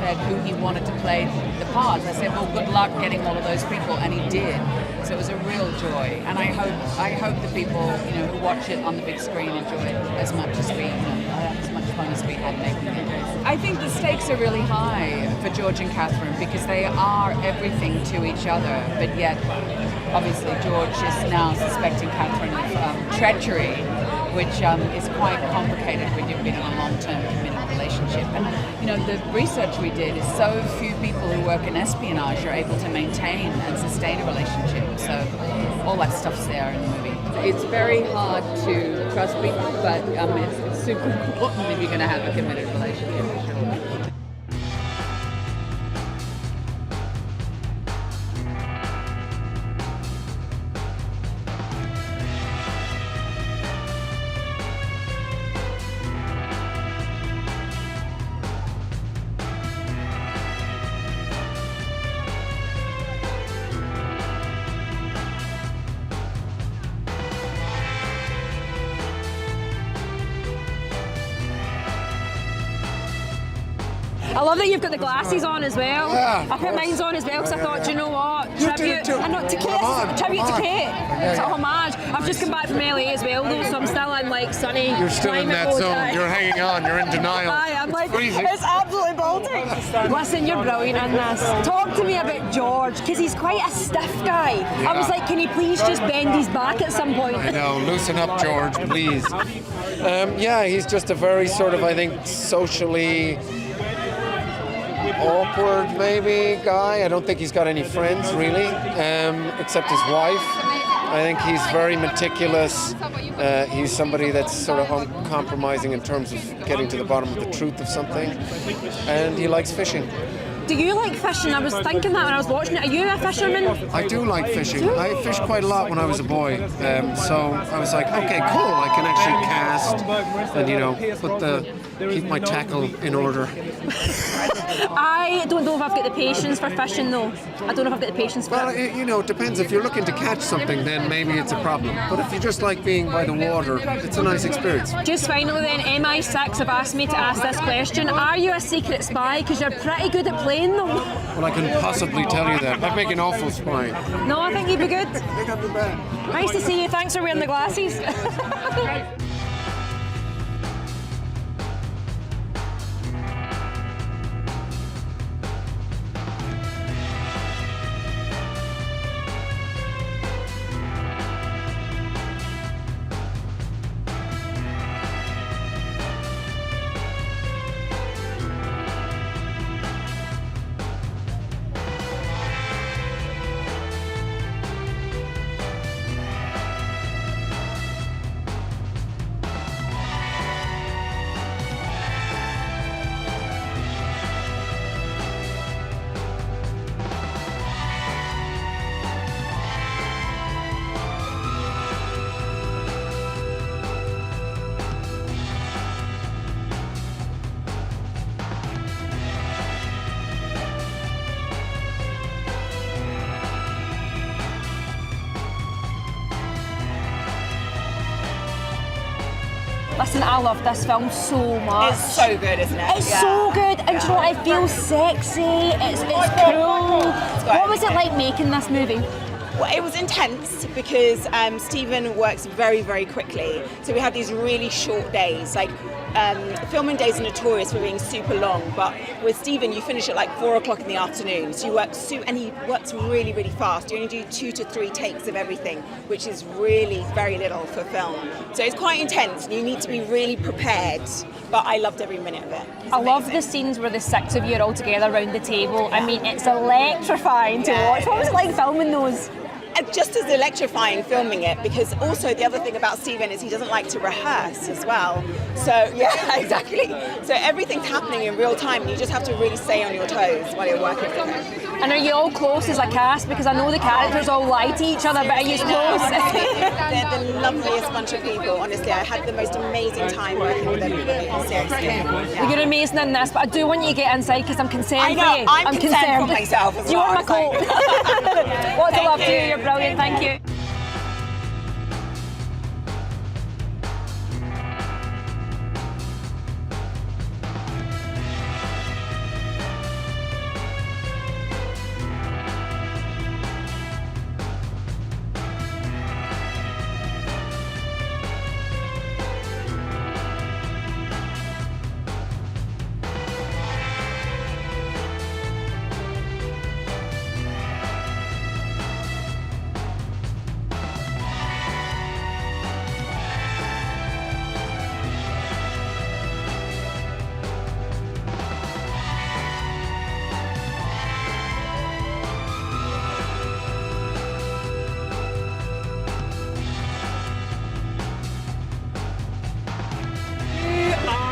said who he wanted to play the parts. I said, well, good luck getting all of those people, and he did. So it was a real joy, and I hope the people who watch it on the big screen enjoy it as much as we as much fun as we had making it. I think the stakes are really high for George and Kathryn because they are everything to each other, but yet obviously George is now suspecting Kathryn of treachery, which is quite complicated when you've been in a long-term committed relationship. And the research we did is so few people who work in espionage are able to maintain and sustain a relationship. So all that stuff's there in the movie. It's very hard to trust people, but it's super important if you're going to have a committed relationship, for sure. I love that you've got the glasses on as well. Yeah, I put mine on as well because I thought, do you know what? You did it too. And not to Kate. Tribute to Kate. It's a homage. I've just come back from LA as well though, so I'm still in like sunny. You're still in that zone. You're hanging on. You're in denial. I'm like, freezing. It's absolutely bolting. Listen, you're brilliant in this. Talk to me about George, because he's quite a stiff guy. Yeah. I was like, can he please just bend his back at some point? I know, loosen up, George, please. Yeah, he's just a very sort of, I think, socially awkward, maybe, guy. I don't think he's got any friends, really, except his wife. I think he's very meticulous. He's somebody that's sort of uncompromising in terms of getting to the bottom of the truth of something. And he likes fishing. Do you like fishing? I was thinking that when I was watching it. Are you a fisherman? I do like fishing. I fished quite a lot when I was a boy. So I was like, okay, cool. I can actually cast and, keep my tackle in order. I don't know if I've got the patience for fishing, though. I don't know if I've got the patience for it. It depends. If you're looking to catch something, then maybe it's a problem. But if you just like being by the water, it's a nice experience. Just finally then, MI6 have asked me to ask this question. Are you a secret spy? Because you're pretty good at playing them. Well, I can possibly tell you that. I'd make an awful spy. No, I think you'd be good. I think I'd be bad. Nice to see you. Thanks for wearing the glasses. Listen, I love this film so much. It's so good, isn't it? It's so good, and do you know what? It feels sexy. It's cool. What was it like making this movie? Well, it was intense because Stephen works very, very quickly. So we had these really short days. Like filming days are notorious for being super long, but with Stephen, you finish at like 4 o'clock in the afternoon. So you work and he works really, really fast. You only do 2 to 3 takes of everything, which is really very little for film. So it's quite intense, and you need to be really prepared. But I loved every minute of it. I love the scenes where the 6 of you are all together around the table. I mean, it's electrifying to watch. What was it like filming those? Just as electrifying filming it, because also the other thing about Stephen is he doesn't like to rehearse as well. So yeah, exactly. So everything's happening in real time, and you just have to really stay on your toes while you're working with it. And are you all close as a cast? Because I know the characters all lie to each other, but are you close? They're the loveliest bunch of people, honestly. I had the most amazing time working with everybody, seriously. Yeah. You're amazing in this, but I do want you to get inside because I'm concerned I know, for you. I'm concerned for myself as well. You are my coat. Lots of love to you, you're brilliant, thank you.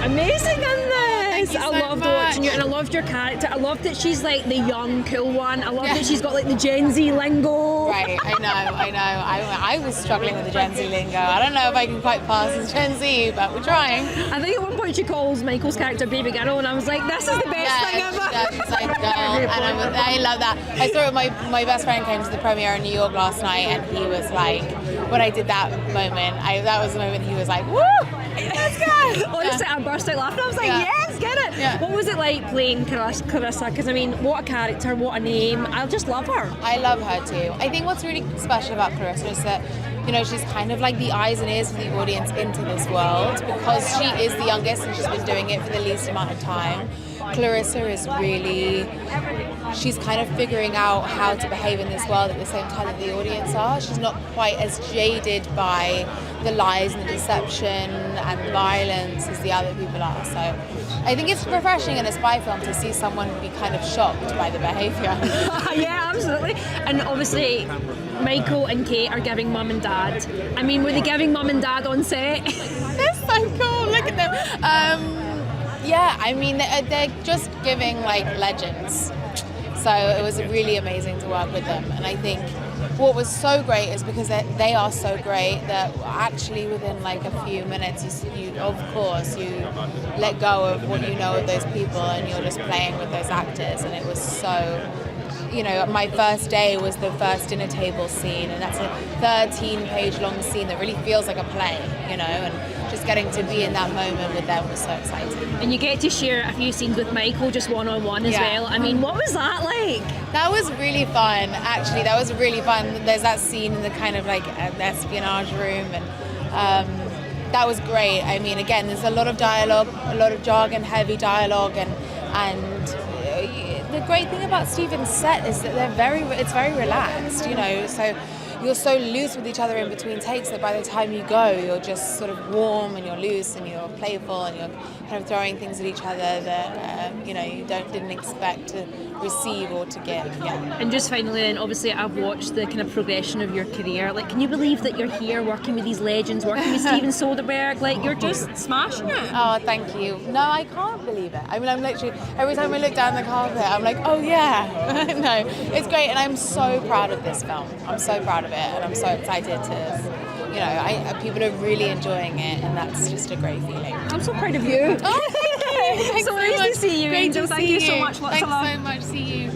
amazing in this. you I so loved much. watching you, and I loved your character. I loved that she's like the young, cool one. I love that she's got like the Gen Z lingo. Right, I know. I was struggling with the Gen Z lingo. I don't know if I can quite pass as Gen Z, but we're trying. I think at one point she calls Michael's character baby girl, and I was like, this is the best thing ever. Yeah, she's like girl, and I love that. I saw it. My best friend came to the premiere in New York last night, and he was like, when I did that moment, that was the moment he was like, woo, let's go. Honestly, I burst out laughing. I was like, yes, get it. Yeah. What was it like playing Clarissa? Because I mean, what a character, what a name. I just love her. I love her too. I think what's really special about Clarissa is that, you know, she's kind of like the eyes and ears of the audience into this world because she is the youngest and she's been doing it for the least amount of time. Clarissa is really, she's kind of figuring out how to behave in this world at the same time that the audience are. She's not quite as jaded by the lies and the deception and the violence as the other people are. So I think it's refreshing in a spy film to see someone be kind of shocked by the behaviour. Yeah, absolutely. And obviously, Michael and Kate are giving mum and dad. I mean, were they giving mum and dad on set? They're so cool, look at them. Yeah, I mean, they're just giving like legends. So it was really amazing to work with them. And I think what was so great is because they are so great that actually within like a few minutes, you of course, you let go of what you know of those people and you're just playing with those actors. And it was so, you know, my first day was the first dinner table scene, and that's a 13-page long scene that really feels like a play, you know, and just getting to be in that moment with them was so exciting. And you get to share a few scenes with Michael just one-on-one as well. I mean, what was that like? That was really fun, actually. That was really fun. There's that scene in the kind of like espionage room, and that was great. I mean, again, there's a lot of dialogue, a lot of jargon, heavy dialogue, and the great thing about Stephen's set is that it's very relaxed, you know, so you're so loose with each other in between takes that by the time you go, you're just sort of warm and you're loose and you're playful and you're kind of throwing things at each other that, you know, you didn't expect to receive or to give. Yeah. And just finally, then, obviously, I've watched the kind of progression of your career. Like, can you believe that you're here working with these legends, working with Steven Soderbergh? Like, you're just smashing it. Oh, thank you. No, I can't believe it. I mean, I'm literally, every time I look down the carpet, I'm like, oh yeah. No, it's great, and I'm so proud of this film. I'm so proud of it, and I'm so excited to, you know, people are really enjoying it, and that's just a great feeling. I'm so proud of you. Oh, thank you. So nice to see you, Great Angel. to Thank see you so much. Lots of love. Thanks so much. See you.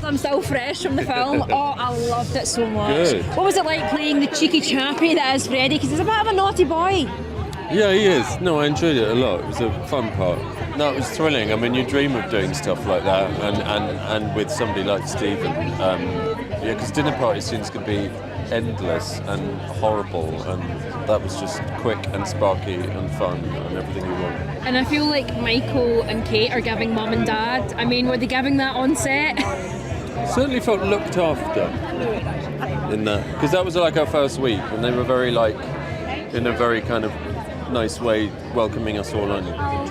I'm still fresh from the film. Oh, I loved it so much. Good. What was it like playing the cheeky chappy that is Freddie? Because he's a bit of a naughty boy. Yeah, he is. No, I enjoyed it a lot. It was a fun part. No, it was thrilling. I mean, you dream of doing stuff like that, and with somebody like Stephen. Yeah, because dinner party scenes could be endless and horrible, and that was just quick and sparky and fun and everything you want. And I feel like Michael and Kate are giving mum and dad. I mean, were they giving that on set? Certainly felt looked after in that, because that was like our first week, and they were very like, in a very kind of nice way, welcoming us all on.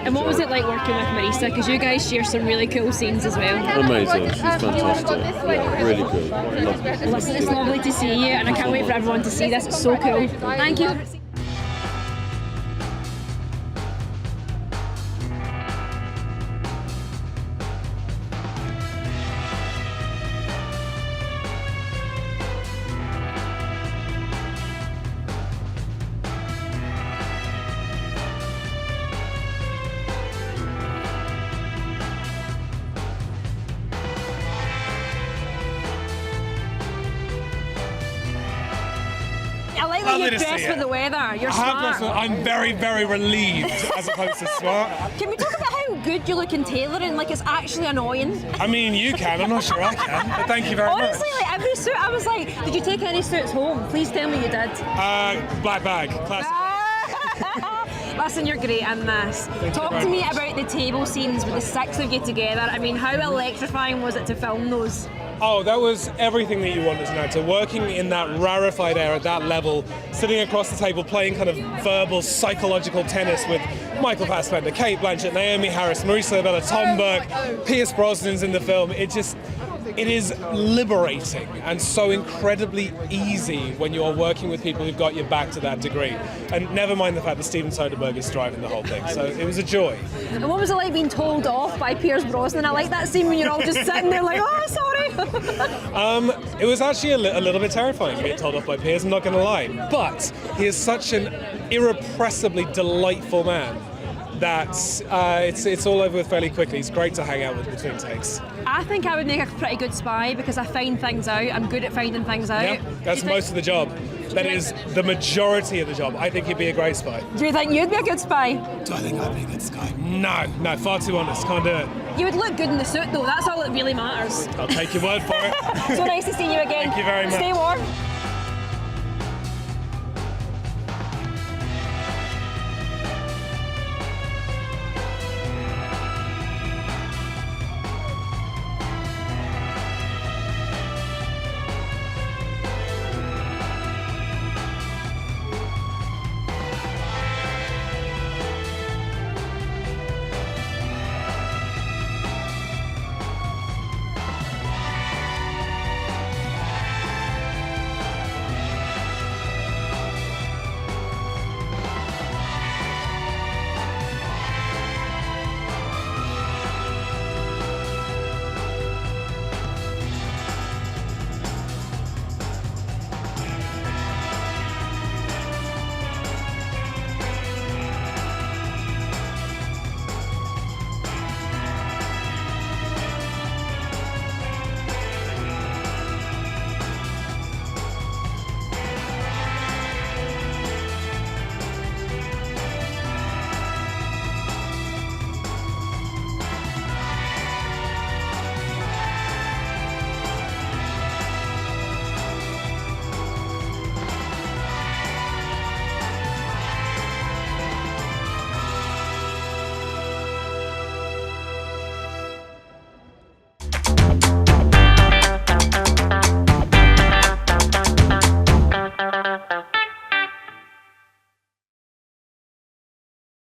And what was it like working with Marisa? Because you guys share some really cool scenes as well. Amazing, she's fantastic. Yeah, really good. Lovely. Listen, it's lovely to see you, and I can't wait for everyone to see this. It's so cool. Thank you. I like that you're dressed for the weather. You're smart. I'm very, very relieved as opposed to smart. Can we talk about how good you look in tailoring? Like, it's actually annoying. I mean, you can. I'm not sure I can. But thank you very Honestly, much. like every suit, I was like, did you take any suits home? Please tell me you did. Black bag. Classic. Listen, you're great in this. Talk to me about the table scenes with the six of you together. I mean, how electrifying was it to film those? Oh, that was everything that you want as an actor. Working in that rarefied air at that level, sitting across the table, playing kind of verbal, psychological tennis with Michael Fassbender, Cate Blanchett, Naomie Harris, Marisa Abela Tom Burke, Pierce Brosnan's in the film. It is liberating and so incredibly easy when you're working with people who've got your back to that degree. And never mind the fact that Steven Soderbergh is driving the whole thing. So it was a joy. And what was it like being told off by Pierce Brosnan? I like that scene when you're all just sitting there like, oh, sorry. It was actually a little bit terrifying being told off by Pierce, I'm not going to lie. But he is such an irrepressibly delightful man that it's all over with fairly quickly. He's great to hang out with between takes. I think I would make a pretty good spy because I find things out. I'm good at finding things out. Yeah, that's most of the job. That is the majority of the job. I think you'd be a great spy. Do you think you'd be a good spy? Do I think I'd be a good spy? No, far too honest. Can't do it. You would look good in the suit though. That's all that really matters. I'll take your word for it. So nice to see you again. Thank you very much. Stay warm.